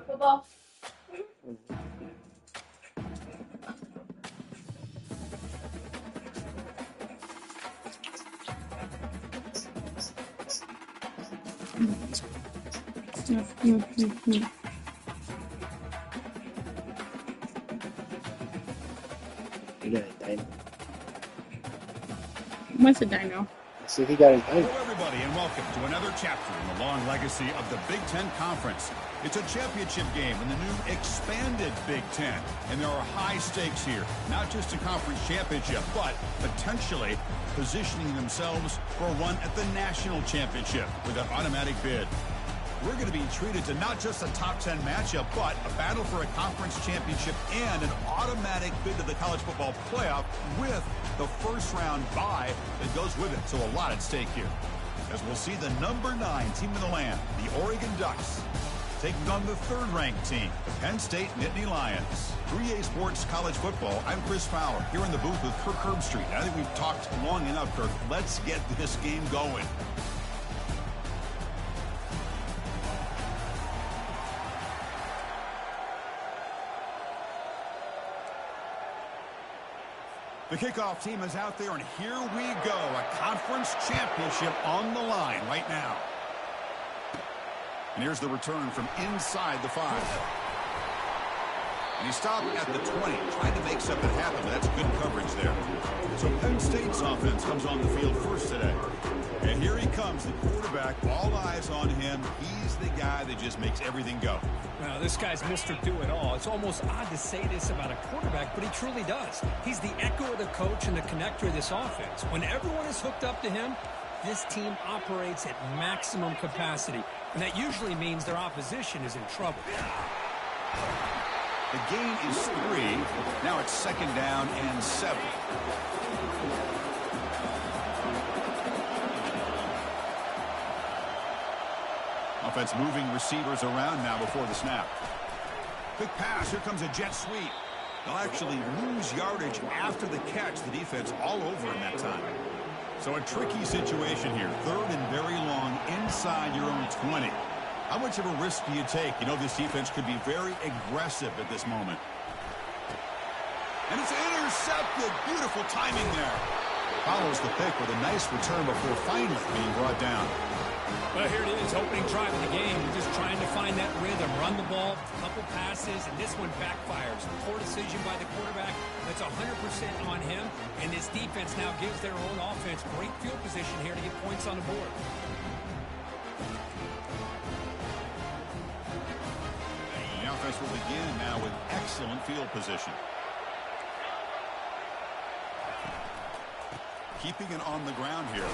Football. What's a dino? See, he got his dino. Hello, everybody, and welcome to another chapter in the long legacy of the Big Ten Conference. It's a championship game in the new expanded Big Ten, and there are high stakes here, not just a conference championship, but potentially positioning themselves for one at the national championship with an automatic bid. We're going to be treated to not just a top 10 matchup, but a battle for a conference championship and an automatic bid to the college football playoff with the first round bye that goes with it. So a lot at stake here. As we'll see the number 9 team in the land, the Oregon Ducks, taking on the third-ranked team, the Penn State Nittany Lions. 3A Sports College Football, I'm Chris Fowler, here in the booth with Kirk Herbstreit. I think we've talked long enough, Kirk. Let's get this game going. The kickoff team is out there, and here we go. A conference championship on the line right now. And here's the return from inside the 5. And he stopped at the 20, trying to make something happen, but that's good coverage there. So Penn State's offense comes on the field first today. And here he comes, the quarterback, all eyes on him. He's the guy that just makes everything go. Well, this guy's Mr. Do-It-All. It's almost odd to say this about a quarterback, but he truly does. He's the echo of the coach and the connector of this offense. When everyone is hooked up to him, this team operates at maximum capacity, and that usually means their opposition is in trouble. The gain is 3. Now it's 2nd down and 7. Offense moving receivers around now before the snap. Quick pass. Here comes a jet sweep. They'll actually lose yardage after the catch. The defense all over him that time. So a tricky situation here. 3rd and very long inside your own 20. How much of a risk do you take? You know, this defense could be very aggressive at this moment. And it's intercepted. Beautiful timing there. Follows the pick with a nice return before finally being brought down. Well, here it is, opening drive of the game. We're just trying to find that rhythm, run the ball, a couple passes, and this one backfires. Poor decision by the quarterback. That's 100% on him, and this defense now gives their own offense great field position here to get points on the board. The offense will begin now with excellent field position. Keeping it on the ground here.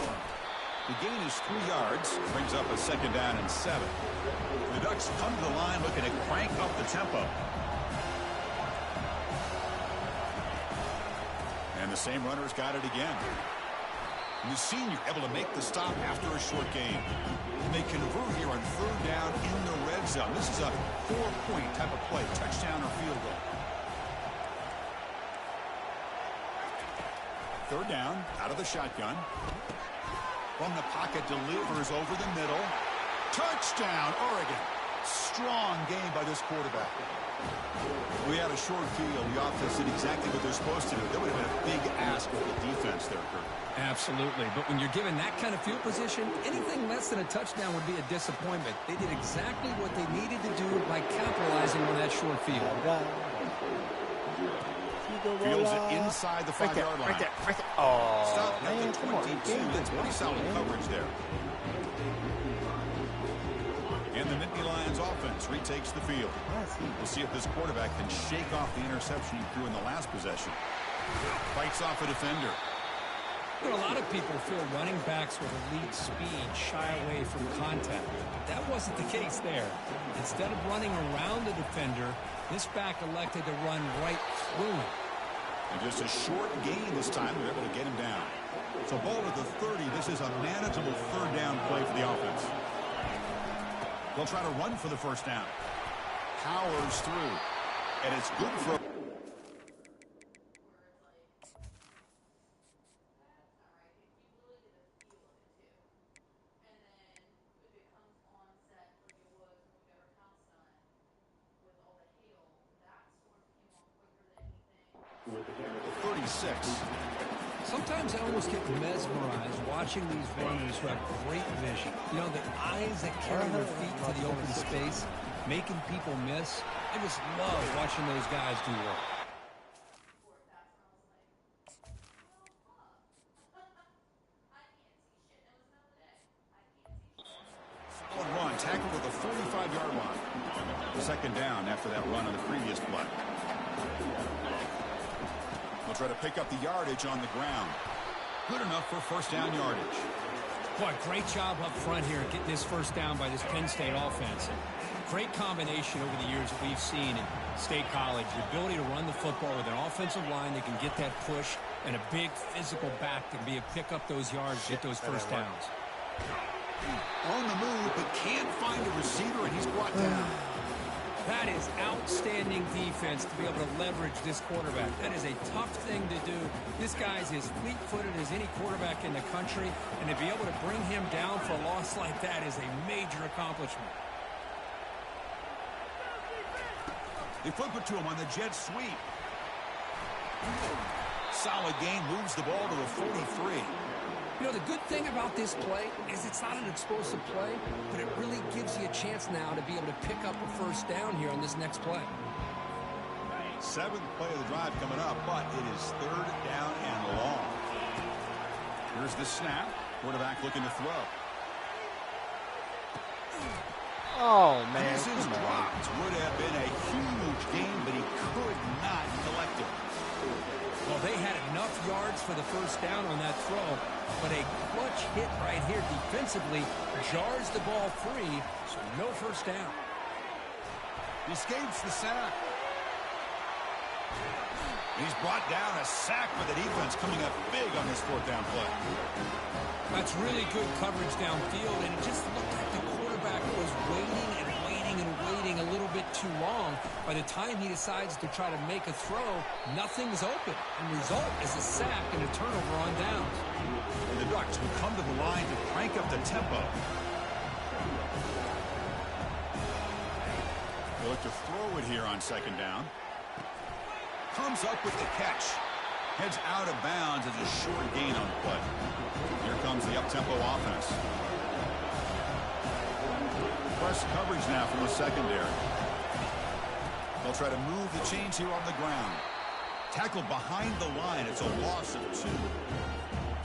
The gain is 3 yards. Brings up a 2nd down and 7. The Ducks come to the line looking to crank up the tempo. And the same runner's got it again. And the senior able to make the stop after a short gain. And they convert here on 3rd down in the red zone. This is a 4-point type of play, touchdown or field goal. 3rd down, out of the shotgun. From the pocket, delivers over the middle. Touchdown, Oregon. Strong game by this quarterback. We had a short field. The offense did exactly what they're supposed to do. That would have been a big ask with the defense there, Kirk. Absolutely. But when you're given that kind of field position, anything less than a touchdown would be a disappointment. They did exactly what they needed to do by capitalizing on that short field. Fields it inside the 5-yard line. Right there. Oh, Stop at man, the 22. That's pretty solid coverage there. And the Nittany Lions offense retakes the field. We'll see if this quarterback can shake off the interception he threw in the last possession. Fights off a defender. You know, a lot of people feel running backs with elite speed shy away from contact. That wasn't the case there. Instead of running around the defender, this back elected to run right through him. And just a short gain this time. They're able to get him down. So ball at the 30. This is a manageable 3rd down play for the offense. They'll try to run for the 1st down. Powers through. And it's good for... 26. Sometimes I almost get mesmerized watching these runners who have great vision. You know, the eyes that carry their feet to the open space, making people miss. I just love watching those guys do work. Solid run, tackled at the 45-yard line. Second down after that run on the previous play. They'll try to pick up the yardage on the ground. Good enough for first down yardage. Boy, great job up front here getting this first down by this Penn State offense. Great combination over the years that we've seen in State College. The ability to run the football with an offensive line that can get that push and a big physical back that can be able to pick up those yards, get those first downs. On the move, but can't find a receiver, and he's brought down. That is outstanding defense to be able to leverage this quarterback. That is a tough thing to do. This guy's as fleet-footed as any quarterback in the country, and to be able to bring him down for a loss like that is a major accomplishment. They flip it to him on the jet sweep. Solid gain, moves the ball to the 43. You know, the good thing about this play is it's not an explosive play, but it really gives you a chance now to be able to pick up a first down here on this next play. Seventh play of the drive coming up, but it is third down and long. Here's the snap. Quarterback looking to throw. Oh, man. This is dropped. Would have been a huge gain, but he could not collect it. Well, they had enough yards for the first down on that throw, but a clutch hit right here defensively jars the ball free, so no first down. He escapes the sack. He's brought down, a sack for the defense coming up big on this fourth down play. That's really good coverage downfield, and it just looked like the quarterback was waiting and waiting and waiting a little bit too long. By the time he decides to try to make a throw, nothing's open. And the result is a sack and a turnover on downs. And the Ducks will come to the line to crank up the tempo. They look to throw it here on second down. Comes up with the catch. Heads out of bounds as a short gain on the play. Here comes the up-tempo offense. Press coverage now from the secondary. They'll try to move the chains here on the ground. Tackled behind the line. It's a loss of 2.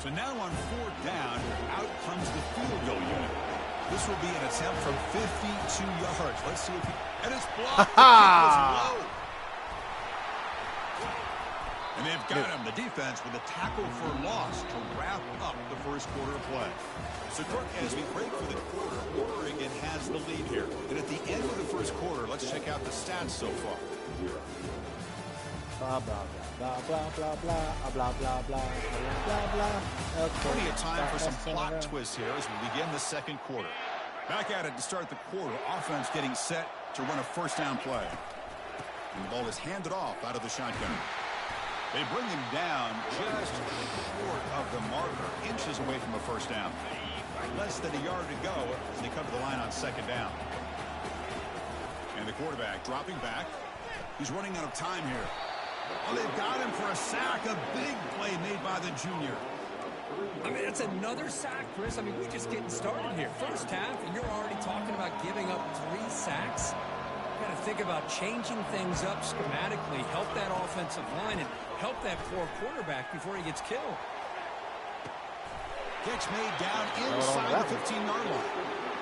So now on fourth down, out comes the field goal unit. This will be an attempt from 52 yards. Let's see if he... And it's blocked. The kick was low. And they've got him, the defense, with a tackle for loss to wrap up the first quarter of play. So, Kirk, as we break for the quarter, Oregon has the lead here. And at the end of the first quarter, let's check out the stats so far. Blah, blah, blah, blah, blah, blah, blah, blah, blah, blah, blah. Okay. Plenty of time for some plot twists here as we begin the second quarter. Back at it to start the quarter. Offense getting set to run a first down play. And the ball is handed off out of the shotgun. They bring him down just short of the marker, inches away from a first down. Less than a yard to go as they come to the line on second down. And the quarterback dropping back. He's running out of time here. Oh, they've got him for a sack. A big play made by the junior. I mean, it's another sack, Chris. I mean, we're just getting started here. First half, and you're already talking about giving up 3 sacks. Got to think about changing things up schematically, help that offensive line, and help that poor quarterback before he gets killed. Catch made down inside the 15-yard line.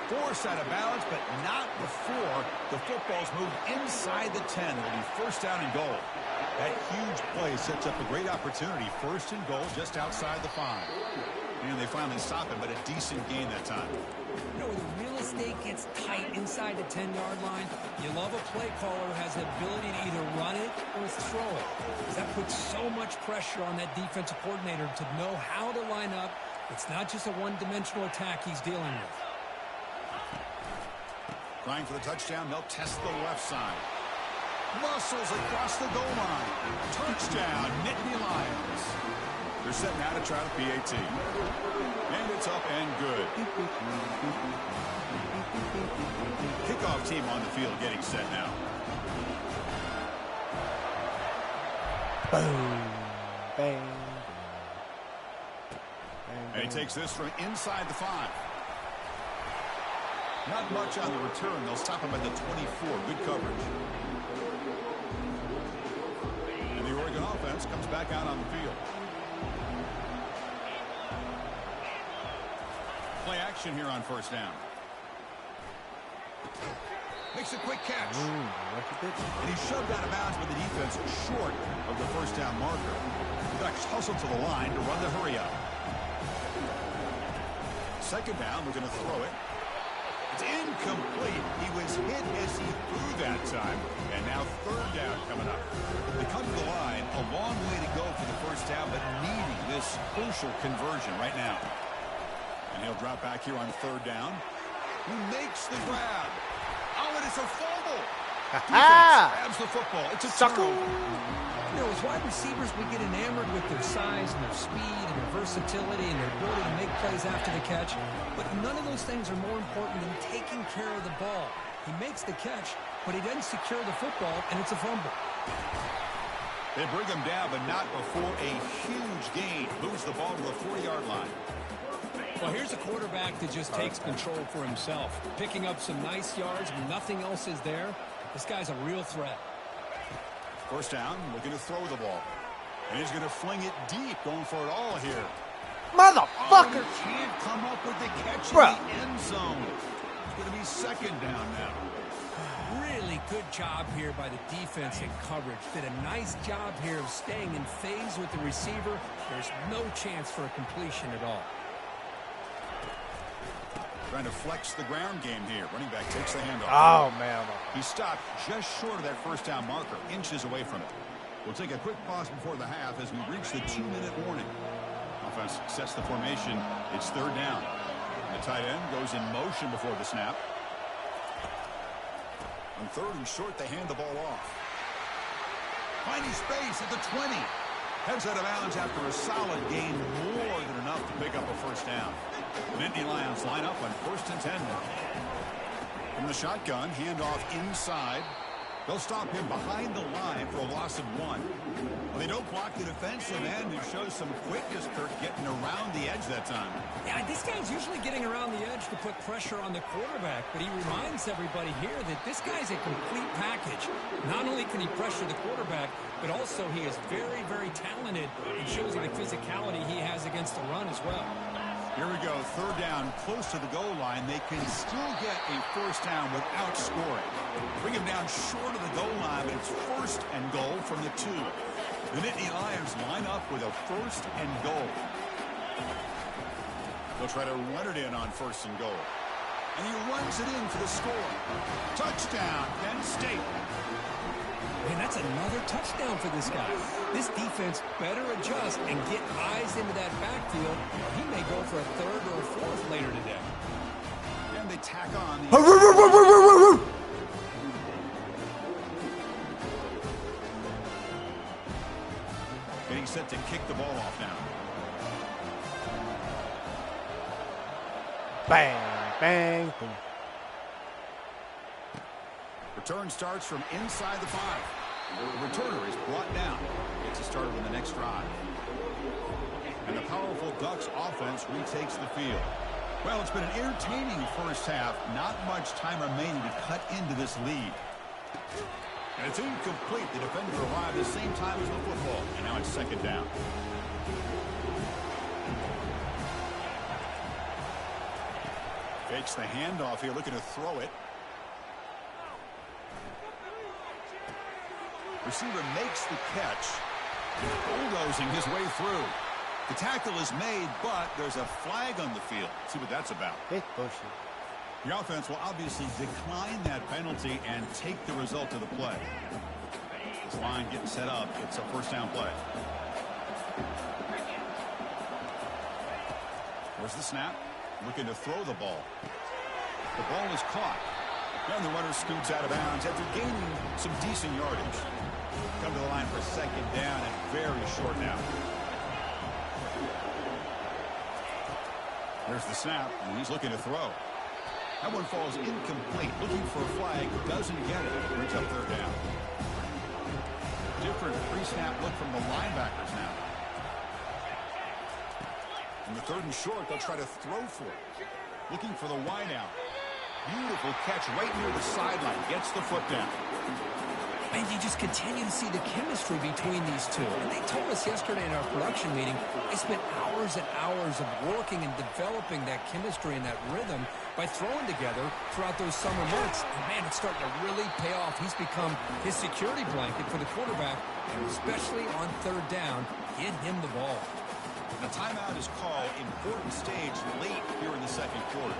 Forced out of bounds, but not before the football's moved inside the 10. It'll be first down and goal. That huge play sets up a great opportunity. First and goal just outside the 5. And they finally stop him, but a decent gain that time. You know, when the real estate gets tight inside the 10-yard line, you love a play caller who has the ability to either run it or throw it. Because that puts so much pressure on that defensive coordinator to know how to line up. It's not just a one-dimensional attack he's dealing with. Trying for the touchdown, they'll test the left side. Muscles across the goal line. Touchdown, Nittany Lions. They're set now to try the PAT. And it's up and good. Kickoff team on the field getting set now. Boom. Bang. And he takes this from inside the 5. Not much on the return. They'll stop him at the 24. Good coverage. And the Oregon offense comes back out on the field. Play action here on first down. Makes a quick catch. And he's shoved out of bounds by the defense short of the first down marker. Ducks hustle to the line to run the hurry up. Second down, we're going to throw it. It's incomplete. He was hit as he threw that time. And now third down coming up. They come to the line. A long way to go for the first down, but needing this crucial conversion right now. And he'll drop back here on third down. He makes the grab. Oh, and it's a fumble. Grabs the football. It's a turnover. You know, as wide receivers, we get enamored with their size and their speed and their versatility and their ability to make plays after the catch. But none of those things are more important than taking care of the ball. He makes the catch, but he doesn't secure the football, and it's a fumble. They bring him down, but not before a huge gain. Moves the ball to the 40-yard line. Well, here's a quarterback that just takes control for himself. Picking up some nice yards when nothing else is there. This guy's a real threat. First down, looking to throw the ball. And he's going to fling it deep, going for it all here. Motherfucker! Oh, can't come up with the catch in the end zone. It's going to be second down now. Really good job here by the defense in coverage. Did a nice job here of staying in phase with the receiver. There's no chance for a completion at all. Trying to flex the ground game here. Running back takes the handoff. Oh, man. He stopped just short of that first down marker, inches away from it. We'll take a quick pause before the half as we reach the 2-minute warning. Offense sets the formation. It's third down. And the tight end goes in motion before the snap. On third and short, they hand the ball off. Finding space at the 20. Heads out of bounds after a solid gain, more than enough to pick up a first down. The Nittany Lions line up on 1st and 10. From the shotgun, handoff inside. They'll stop him behind the line for a loss of 1. Well, they don't block the defensive end, who shows some quickness, Kirk, getting around the edge that time. Yeah, this guy's usually getting around the edge to put pressure on the quarterback, but he reminds everybody here that this guy's a complete package. Not only can he pressure the quarterback, but also he is very, very talented. It shows you the physicality he has against the run as well. Here we go, third down, close to the goal line. They can still get a first down without scoring. Bring him down short of the goal line, but it's first and goal from the 2. The Nittany Lions line up with a first and goal. They'll try to run it in on first and goal. And he runs it in for the score. Touchdown, Penn State. Man, that's another touchdown for this guy. This defense better adjust and get eyes into that backfield, or he may go for a third or a fourth later today. And they tack on the... Getting set to kick the ball off now. Bang, bang, boom. Return starts from inside the 5. The returner is brought down. Gets it started on the next drive. And the powerful Ducks offense retakes the field. Well, it's been an entertaining first half. Not much time remaining to cut into this lead. And it's incomplete. The defender arrived at the same time as the football. And now it's second down. Fakes the handoff here, looking to throw it. Receiver makes the catch. Bulldozing his way through. The tackle is made, but there's a flag on the field. See what that's about. Big bullshit. The offense will obviously decline that penalty and take the result of the play. This line getting set up. It's a first down play. There's the snap. Looking to throw the ball. The ball is caught. And the runner scoots out of bounds after gaining some decent yardage. Come to the line for second down and very short now. There's the snap, and he's looking to throw. That one falls incomplete. Looking for a flag, doesn't get it. Brings up third down. Different pre-snap look from the linebackers now. In the 3rd and short, they'll try to throw for it. Looking for the wide out. Beautiful catch right near the sideline. Gets the foot down. And you just continue to see the chemistry between these two. And they told us yesterday in our production meeting, they spent hours and hours of working and developing that chemistry and that rhythm by throwing together throughout those summer months. And, man, it's starting to really pay off. He's become his security blanket for the quarterback, and especially on 3rd down, get him the ball. The timeout is called. Important stage late here in the 2nd quarter.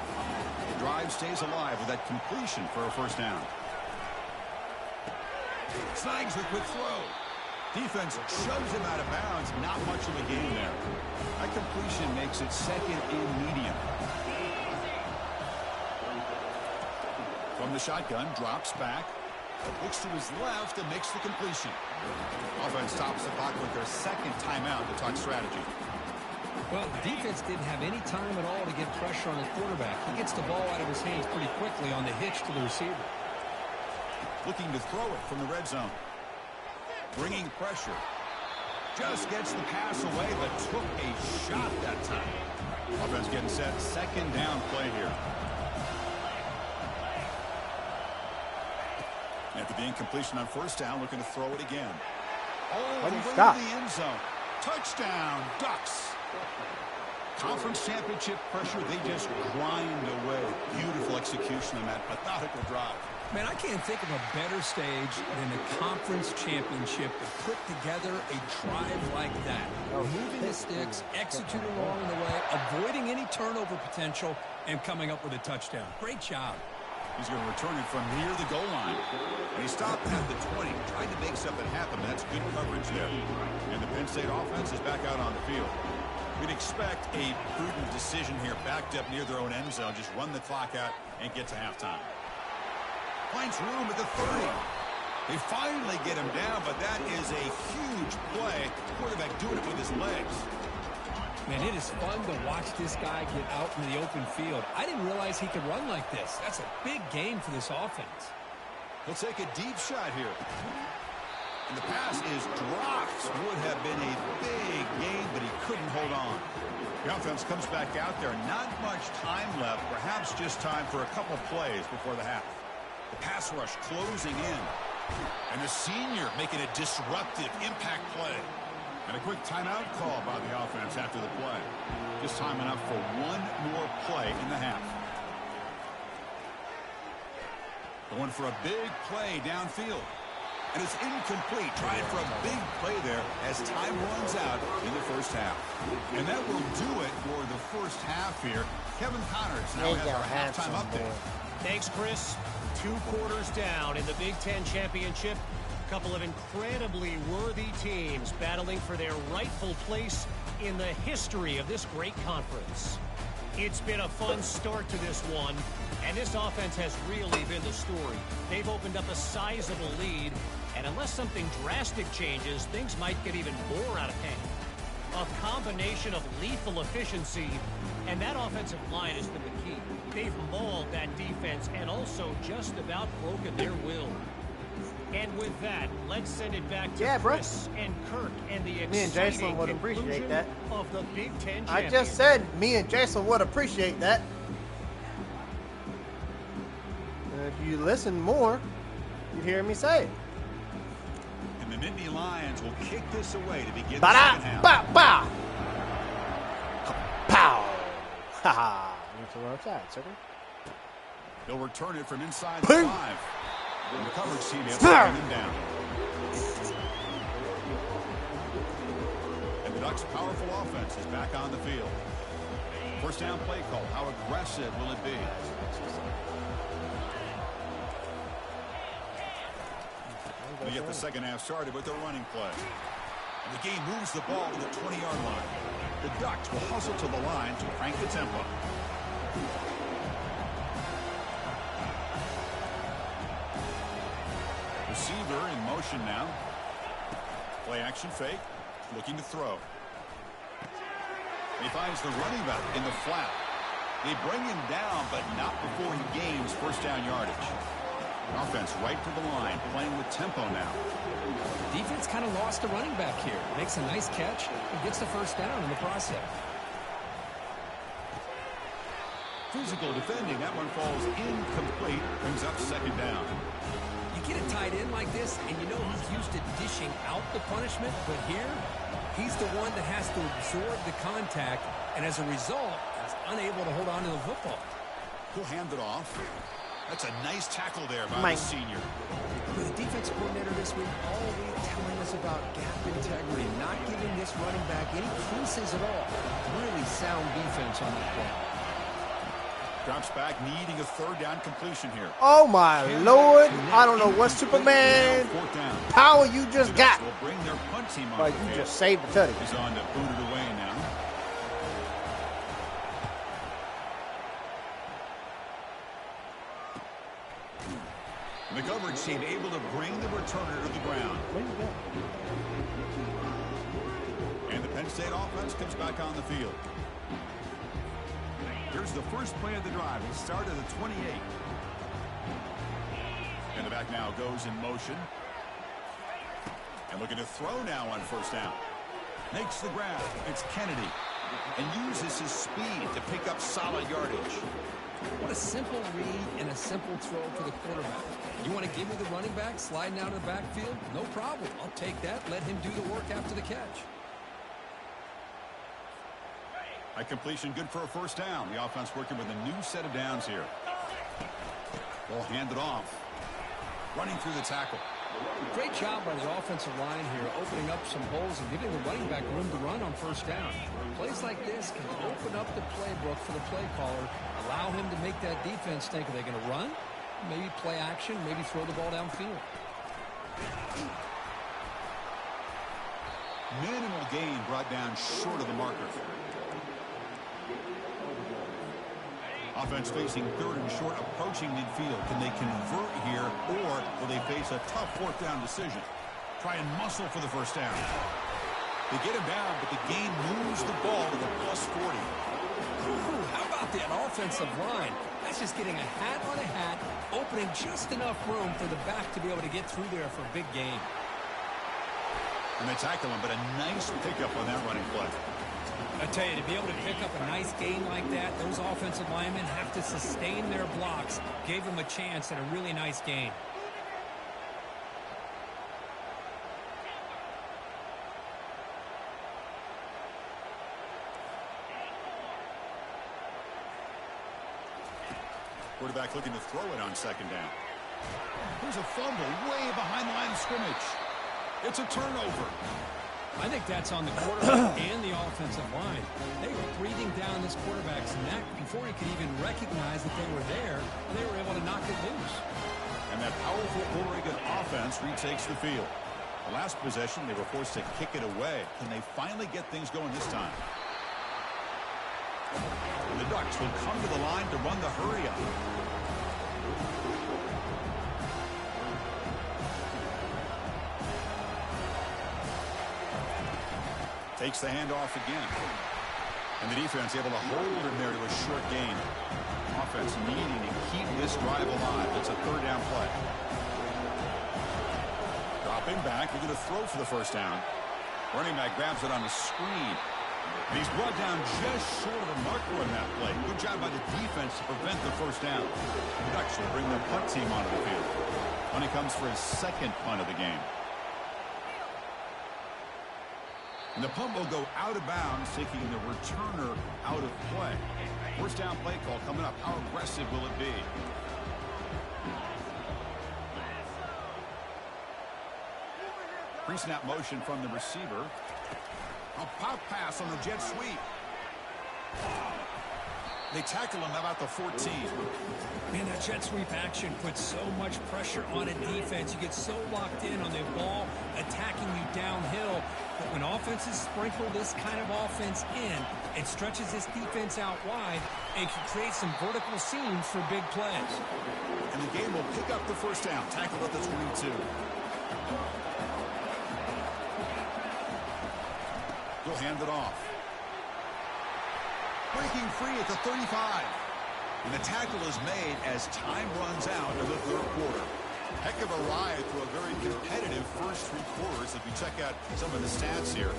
The drive stays alive with that completion for a 1st down. Snags the quick throw. Defense shoves him out of bounds. Not much of a gain there. That completion makes it 2nd and medium. From the shotgun, drops back. Looks to his left and makes the completion. Offense stops the clock with their 2nd timeout to talk strategy. Well, the defense didn't have any time at all to get pressure on the quarterback. He gets the ball out of his hands pretty quickly on the hitch to the receiver. Looking to throw it from the red zone. Bringing pressure. Just gets the pass away, but took a shot that time. Offense getting set. 2nd down play here. After the incompletion on 1st down, looking to throw it again. Oh, the way to the end zone. Touchdown, Ducks. Conference championship pressure, they just grind away. Beautiful execution on that methodical drive. Man, I can't think of a better stage than the conference championship to put together a drive like that. Moving the sticks, executing along the way, avoiding any turnover potential, and coming up with a touchdown. Great job. He's going to return it from near the goal line. And he stopped at the 20, tried to make something happen. That's good coverage there. And the Penn State offense is back out on the field. We'd expect a prudent decision here, backed up near their own end zone. Just run the clock out and get to halftime. Finds room at the 30. They finally get him down, but that is a huge play. Quarterback doing it with his legs. Man, it is fun to watch this guy get out in the open field. I didn't realize he could run like this. That's a big game for this offense. He'll take a deep shot here. And the pass is dropped. Would have been a big gain, but he couldn't hold on. The offense comes back out there. Not much time left. Perhaps just time for a couple plays before the half. The pass rush closing in. And the senior making a disruptive impact play. And a quick timeout call by the offense after the play. Just time enough for one more play in the half. Going for a big play downfield. And it's incomplete. Trying for a big play there as time runs out in the 1st half. And that will do it for the 1st half here. Kevin Connors now has our halftime update. Thanks, Chris. 2 quarters down in the Big Ten Championship. A couple of incredibly worthy teams battling for their rightful place in the history of this great conference. It's been a fun start to this one, and this offense has really been the story. They've opened up a sizable lead, and unless something drastic changes, things might get even more out of hand. A combination of lethal efficiency, and that offensive line has been the key. They've mauled that defense and also just about broken their will. And with that, let's send it back to Chris and Kirk and the me and Jason would appreciate that. Of the Big Ten I just said me and Jason would appreciate that. If you listen more, you'd hear me say it. And the Nittany Lions will kick this away to begin the 2nd half. Pow! Pow! Pow! Ha ha! Outside, circle. They'll return it from inside the 5. And the coverage team has to bring him down. And the Ducks' powerful offense is back on the field. 1st down play call. How aggressive will it be? We get the 2nd half started with the running play. And the game moves the ball to the 20-yard line. The Ducks will hustle to the line to crank the tempo. Receiver in motion now. Play action fake. Looking to throw. He finds the running back in the flat. They bring him down, but not before he gains 1st down yardage. Offense right to the line, playing with tempo now. Defense kind of lost the running back here. Makes a nice catch and gets the 1st down in the process. Physical defending. That one falls incomplete. Brings up second down. You get a tight end like this, and you know he's used to dishing out the punishment, but here, he's the one that has to absorb the contact, and as a result, is unable to hold on to the football. He'll hand it off. That's a nice tackle there by the senior. The defense coordinator this week all week telling us about gap integrity, not giving this running back any creases at all. Really sound defense on that play. Drops back, needing a third down completion here. Oh, my Lord. I don't know what Superman power you just got. Bring their punt team on. But you just saved the tutty. He's on to boot it away now. The coverage team able to bring the returner to the ground. And the Penn State offense comes back on the field. Here's the first play of the drive. He started at the 28. And the back now goes in motion. And looking to throw now on first down. Makes the grab. It's Kennedy. And uses his speed to pick up solid yardage. What a simple read and a simple throw for the quarterback. You want to give me the running back sliding out of the backfield? No problem. I'll take that. Let him do the work after the catch. High completion, good for a first down. The offense working with a new set of downs here. Ball handed off. Running through the tackle. Great job by the offensive line here, opening up some holes and giving the running back room to run on first down. Plays like this can open up the playbook for the play caller, allow him to make that defense think, are they going to run? Maybe play action, maybe throw the ball downfield. Minimal gain brought down short of the marker. Offense facing third and short, approaching midfield. Can they convert here, or will they face a tough fourth down decision? Try and muscle for the first down. They get him down, but the gain moves the ball to the +40. Ooh, how about that offensive line? That's just getting a hat on a hat, opening just enough room for the back to be able to get through there for a big gain. And they tackle him, but a nice pickup on that running play. I tell you, to be able to pick up a nice gain like that, those offensive linemen have to sustain their blocks. Gave them a chance at a really nice gain. Quarterback looking to throw it on second down. There's a fumble way behind the line of scrimmage. It's a turnover. I think that's on the quarterback and the offensive line. They were breathing down this quarterback's neck before he could even recognize that they were there. They were able to knock it loose. And that powerful Oregon offense retakes the field. The last possession, they were forced to kick it away. Can they finally get things going this time? And the Ducks will come to the line to run the hurry-up. Takes the handoff again. And the defense able to hold him there to a short gain. Offense needing to keep this drive alive. It's a third down play. Dropping back. We're going to throw for the first down. Running back grabs it on the screen. And he's brought down just short of the marker on that play. Good job by the defense to prevent the first down. The Ducks will bring their punt team onto the field. When he comes for his second punt of the game. And the punt will go out of bounds, taking the returner out of play. First down play call coming up. How aggressive will it be? Pre-snap motion from the receiver. A pop pass on the jet sweep. They tackle him about the 14. Man, that jet sweep action puts so much pressure on a defense. You get so locked in on the ball attacking you downhill. But when offenses sprinkle this kind of offense in, it stretches this defense out wide and can create some vertical seams for big plays. And the game will pick up the first down. Tackled at the 22. He'll hand it off. Breaking free at the 35. And the tackle is made as time runs out in the third quarter. Heck of a ride through a very competitive first three quarters as we check out some of the stats here.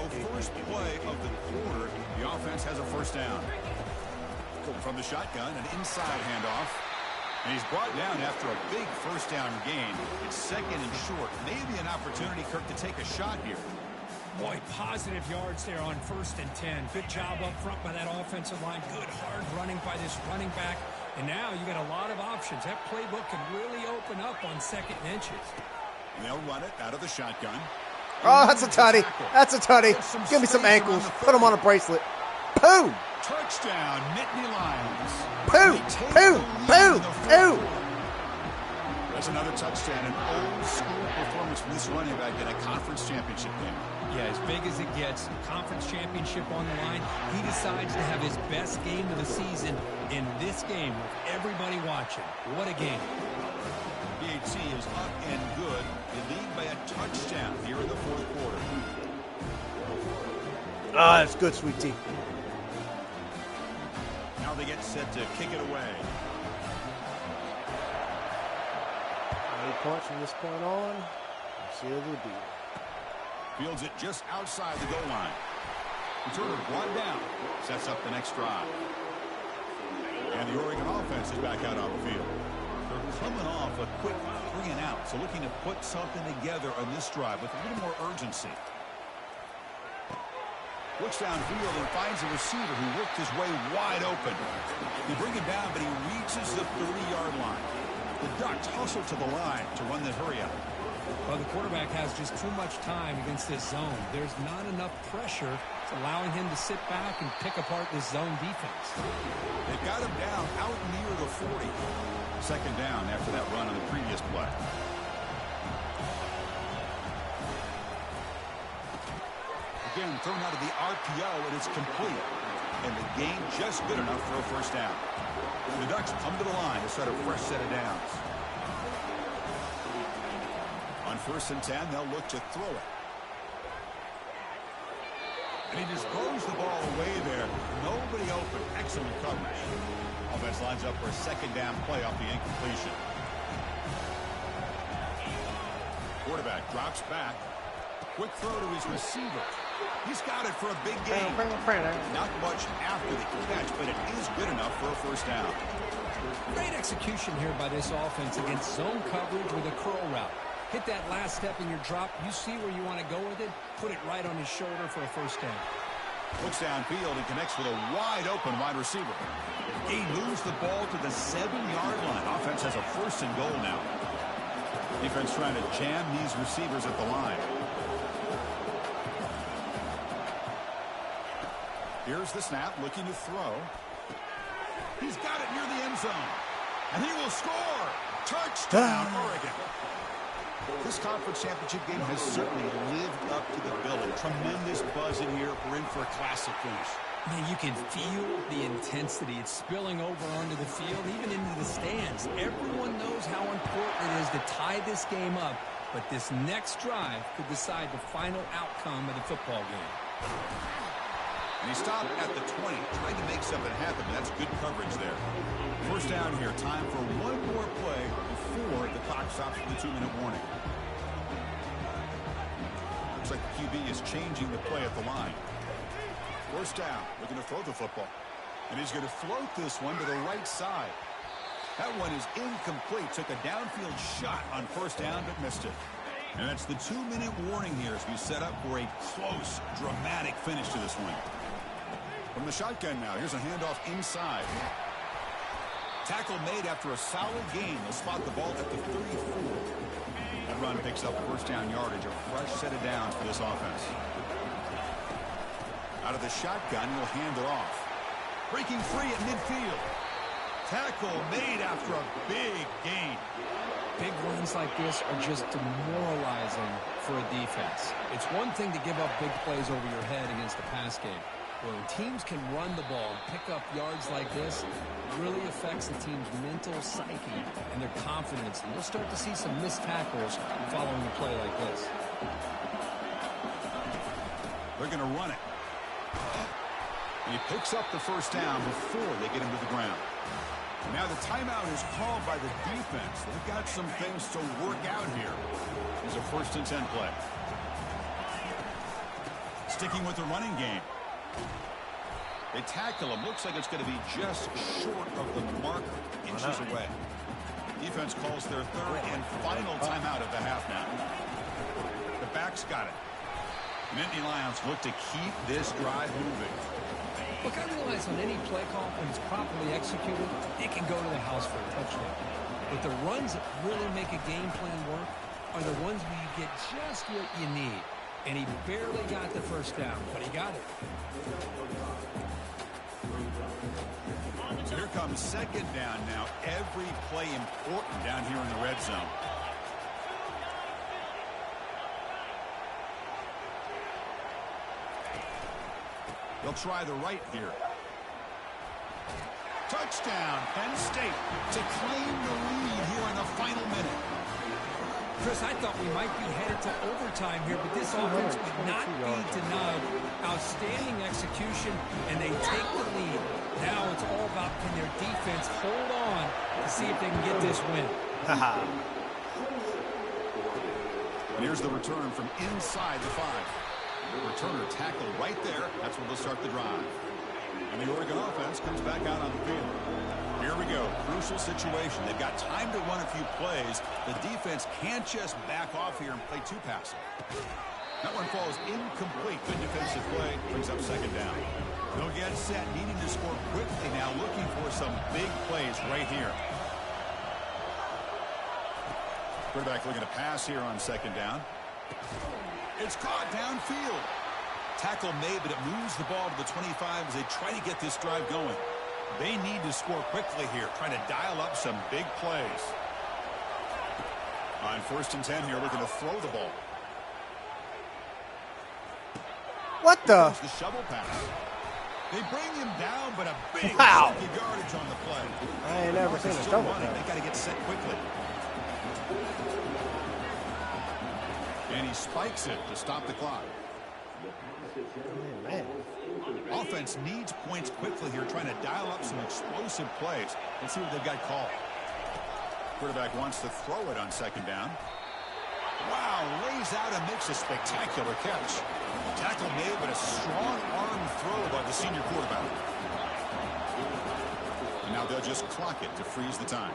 the first play of the quarter, the offense has a first down. From the shotgun, an inside handoff. And he's brought down after a big first down gain. It's second and short. Maybe an opportunity, Kirk, to take a shot here. Boy, positive yards there on 1st and 10. Good job up front by that offensive line. Good hard running by this running back. And now you got a lot of options. That playbook can really open up on 2nd and inches. And they'll run it out of the shotgun. Oh, that's a tutty. That's a tutty. Give me some ankles. Put them on a bracelet. Boom. Touchdown, Nittany Lions. Boom. Boom. Boom. Boom. That's another touchdown, an old-school performance from this running back in a conference championship game. Yeah, as big as it gets, conference championship on the line, he decides to have his best game of the season in this game with everybody watching. What a game. BAT is up and good. They lead by a touchdown here in the 4th quarter. Ah, that's good, sweet tea. Now they get set to kick it away. 8 points from this point on. Seal the deal. Fields it just outside the goal line. Returner brought down. Sets up the next drive. And the Oregon offense is back out on the field. They're coming off a quick 3 and out, so looking to put something together on this drive with a little more urgency. Looks downfield and finds a receiver who worked his way wide open. They bring him down, but he reaches the 30-yard line. The Ducks hustle to the line to run the hurry up. Well, the quarterback has just too much time against this zone. There's not enough pressure. It's allowing him to sit back and pick apart this zone defense. They've got him down out near the 40. 2nd down after that run on the previous play. Again, thrown out of the RPO, and it's complete. And the gain just good enough for a first down. The Ducks come to the line to start a fresh set of downs. On 1st and 10, they'll look to throw it. And he just throws the ball away there. Nobody open. Excellent coverage. Offense lines up for a 2nd down play off the incompletion. Quarterback drops back. Quick throw to his receiver. He's got it for a big gain. Not much after the catch, but it is good enough for a first down. Great execution here by this offense against zone coverage with a curl route. Hit that last step in your drop. You see where you want to go with it. Put it right on his shoulder for a first down. Looks downfield and connects with a wide open wide receiver. He moves the ball to the 7-yard line. Offense has a 1st and goal now. Defense trying to jam these receivers at the line. Here's the snap, looking to throw. He's got it near the end zone. And he will score. Touchdown, Oregon. This conference championship game has certainly lived up to the billing. Tremendous buzz in here. We're in for a classic finish. Man, you can feel the intensity. It's spilling over onto the field, even into the stands. Everyone knows how important it is to tie this game up, but this next drive could decide the final outcome of the football game. And he stopped at the 20, trying to make something happen. That's good coverage there. First down here. Time for one more play before the clock stops for the 2-minute warning. Looks like the QB is changing the play at the line. First down. Looking to throw the football. And he's going to float this one to the right side. That one is incomplete. Took a downfield shot on first down, but missed it. And that's the 2-minute warning here as we set up for a close, dramatic finish to this one. From the shotgun now, here's a handoff inside. Tackle made after a solid gain. They'll spot the ball at the 34. That run picks up first down yardage, a fresh set of downs for this offense. Out of the shotgun, he'll hand it off. Breaking free at midfield. Tackle made after a big gain. Big runs like this are just demoralizing for a defense. It's one thing to give up big plays over your head against the pass game. When teams can run the ball and pick up yards like this, it really affects the team's mental psyche and their confidence. And you'll start to see some missed tackles following a play like this. They're going to run it. And he picks up the first down before they get him to the ground. Now the timeout is called by the defense. They've got some things to work out here. There's a 1st and 10 play. sticking with the running game. They tackle him. Looks like it's going to be just short of the marker, inches away. Defense calls their third and final timeout of the half now. The back's got it. Nittany Lions look to keep this drive moving. Look, I realize on any play call, when it's properly executed, it can go to the house for a touchdown. But the runs that really make a game plan work are the ones where you get just what you need. And he barely got the first down, but he got it. So here comes second down now. Every play important down here in the red zone. They'll try the right here. Touchdown, Penn State to claim the lead here in the final minute. Chris, I thought we might be headed to overtime here, but this offense would not be denied. Outstanding execution, and they take the lead. Now it's all about can their defense hold on to see if they can get this win. And here's the return from inside the 5. The returner tackled right there. That's where they'll start the drive. And the Oregon offense comes back out on the field. Here we go. Crucial situation. They've got time to run a few plays. The defense can't just back off here and play too passive. That one falls incomplete. Good defensive play. Brings up second down. They'll get set, needing to score quickly now, looking for some big plays right here. Quarterback looking to pass here on second down. It's caught downfield. Tackle made, but it moves the ball to the 25 as they try to get this drive going. They need to score quickly here, trying to dial up some big plays. On 1st and 10 here, looking to throw the ball. What the? The shovel pass. They bring him down, but a big yardage on the play. I ain't never seen a shovel pass. They got to get set quickly. And he spikes it to stop the clock. Man. Offense needs points quickly here, trying to dial up some explosive plays. Let's see what they've got called. Quarterback wants to throw it on second down. Wow, lays out and makes a spectacular catch. Tackle made, but a strong arm throw by the senior quarterback. And now they'll just clock it to freeze the time.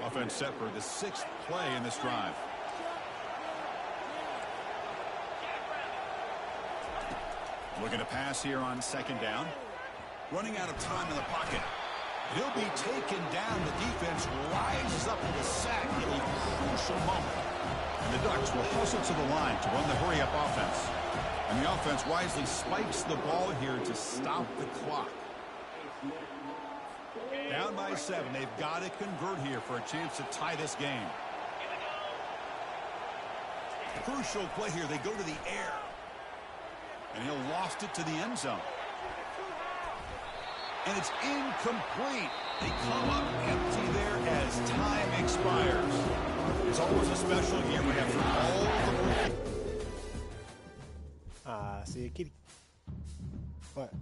Offense set for the 6th play in this drive. Looking to pass here on second down. Running out of time in the pocket. He'll be taken down. The defense rises up with a sack at a crucial moment. And the Ducks will hustle to the line to run the hurry-up offense. And the offense wisely spikes the ball here to stop the clock. Down by 7. They've got to convert here for a chance to tie this game. Crucial play here. They go to the air. And he'll lost it to the end zone. And it's incomplete. They come up empty there as time expires. It's always a special year we have for all the... See a kitty. What?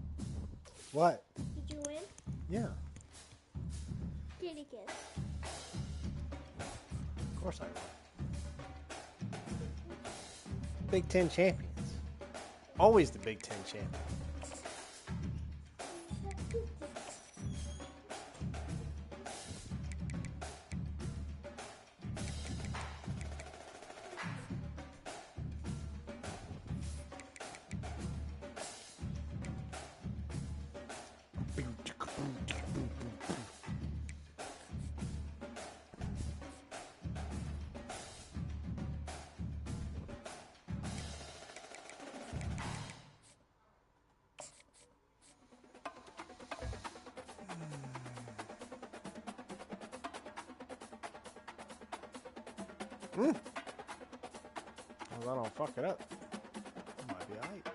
What? Did you win? Yeah. Kitty kiss. Of course I won. Big Ten champions. Always the Big Ten champion. Well, I don't fuck it up. Might be alright.